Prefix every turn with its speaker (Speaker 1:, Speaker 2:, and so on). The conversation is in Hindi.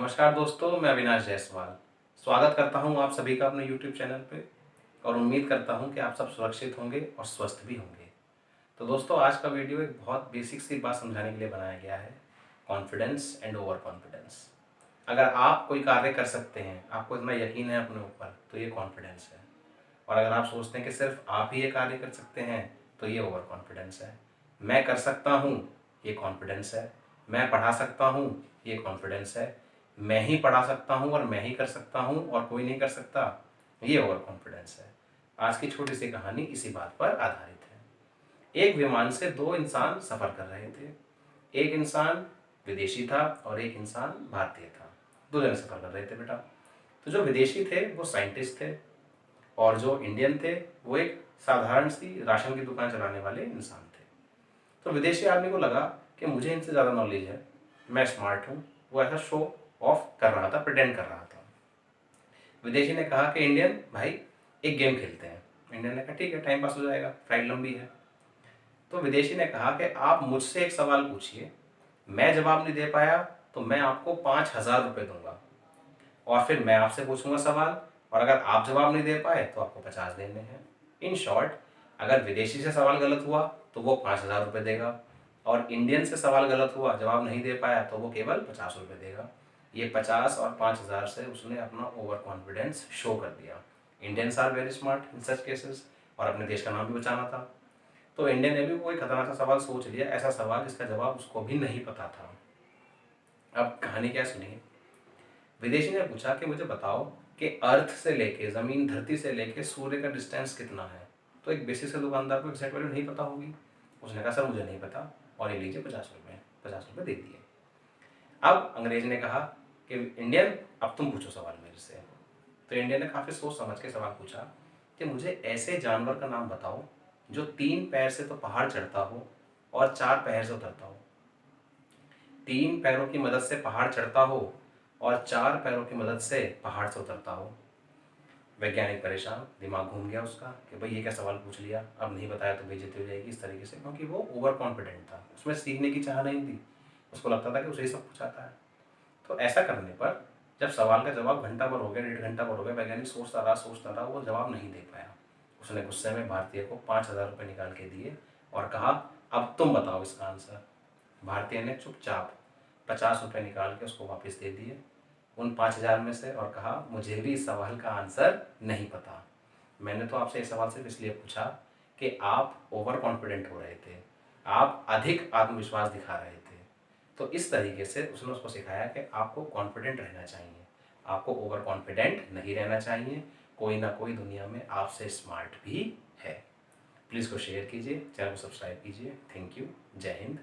Speaker 1: नमस्कार दोस्तों, मैं अविनाश जायसवाल स्वागत करता हूं आप सभी का अपने YouTube चैनल पे और उम्मीद करता हूं कि आप सब सुरक्षित होंगे और स्वस्थ भी होंगे। तो दोस्तों, आज का वीडियो एक बहुत बेसिक सी बात समझाने के लिए बनाया गया है, कॉन्फिडेंस एंड ओवर कॉन्फिडेंस। अगर आप कोई कार्य कर सकते हैं, आपको इतना यकीन है अपने ऊपर, तो ये कॉन्फिडेंस है। और अगर आप सोचते हैं कि सिर्फ आप ही ये कार्य कर सकते हैं, तो ये ओवर कॉन्फिडेंस है। मैं कर सकता हूँ, ये कॉन्फिडेंस है। मैं पढ़ा सकता हूँ, ये कॉन्फिडेंस है। मैं ही पढ़ा सकता हूँ और मैं ही कर सकता हूँ और कोई नहीं कर सकता, ये ओवर कॉन्फिडेंस है। आज की छोटी सी कहानी इसी बात पर आधारित है। एक विमान से दो इंसान सफ़र कर रहे थे। एक इंसान विदेशी था और एक इंसान भारतीय था। दो जने सफ़र कर रहे थे बेटा। तो जो विदेशी थे वो साइंटिस्ट थे और जो इंडियन थे वो एक साधारण सी राशन की दुकान चलाने वाले इंसान थे। तो विदेशी आदमी को लगा कि मुझे इनसे ज़्यादा नॉलेज है, मैं स्मार्ट हूँ। वो ऐसा शो ऑफ कर रहा था, प्रिटेंड कर रहा था। विदेशी ने कहा कि इंडियन भाई, एक गेम खेलते हैं। इंडियन ने कहा ठीक है, टाइम पास हो जाएगा, फ्लाइट लंबी है। तो विदेशी ने कहा कि आप मुझसे एक सवाल पूछिए, मैं जवाब नहीं दे पाया तो मैं आपको 5,000 रुपये दूंगा, और फिर मैं आपसे पूछूंगा सवाल, और अगर आप जवाब नहीं दे पाए तो आपको 50 देने हैं। इन शॉर्ट, अगर विदेशी से सवाल गलत हुआ तो वो 5,000 रुपये देगा, और इंडियन से सवाल गलत हुआ, जवाब नहीं दे पाया, तो वो केवल 50 रुपये देगा। ये 50 और 5,000 से उसने अपना ओवर कॉन्फिडेंस शो कर दिया। Indians are very smart in such cases, और अपने देश का नाम भी बचाना था। तो इंडियन ने भी कोई खतरनाक सा सवाल सोच लिया, ऐसा सवाल जिसका जवाब उसको भी नहीं पता था। अब कहानी क्या सुनिए। विदेशी ने पूछा कि मुझे बताओ कि अर्थ से लेके, ज़मीन धरती से लेके सूर्य का डिस्टेंस कितना है। तो एक बेसिक से दुकानदार को एग्जैक्ट वैल्यू नहीं पता होगी। उसने कहा सर मुझे नहीं पता, और ये लीजिए 50 रुपये। 50 रुपये दे दिए। अब अंग्रेज ने कहा कि इंडियन, अब तुम पूछो सवाल मेरे से। तो इंडियन ने काफ़ी सोच समझ के सवाल पूछा कि मुझे ऐसे जानवर का नाम बताओ जो 3 पैर से तो पहाड़ चढ़ता हो और 4 पैर से उतरता हो। 3 पैरों की मदद से पहाड़ चढ़ता हो और 4 पैरों की मदद से पहाड़ से उतरता हो। वैज्ञानिक परेशान, दिमाग घूम गया उसका कि भाई ये क्या सवाल पूछ लिया, अब नहीं बताया तो बेइज्जती हो जाएगी, इस तरीके से। क्योंकि वो ओवर कॉन्फिडेंट था, उसमें सीखने की चाह नहीं थी। उसको लगता था कि उसे ही सब कुछ आता है। तो ऐसा करने पर जब सवाल का जवाब घंटा भर हो गया, 1.5 घंटा भर हो गया, वैज्ञानिक सोचता रहा, वो जवाब नहीं दे पाया। उसने गुस्से में भारतीय को 5,000 रुपये निकाल के दिए और कहा अब तुम बताओ इसका आंसर। भारतीय ने चुपचाप 50 रुपये निकाल के उसको वापस दे दिए उन 5,000 में से, और कहा मुझे भी इस सवाल का आंसर नहीं पता। मैंने तो आपसे ये सवाल सिर्फ इसलिए पूछा कि आप ओवर कॉन्फिडेंट हो रहे थे, आप अधिक आत्मविश्वास दिखा रहे थे। तो इस तरीके से उसने उसको सिखाया कि आपको कॉन्फिडेंट रहना चाहिए, आपको ओवर कॉन्फिडेंट नहीं रहना चाहिए। कोई ना कोई दुनिया में आपसे स्मार्ट भी है। प्लीज़ को शेयर कीजिए, चैनल को सब्सक्राइब कीजिए। Thank you. जय हिंद।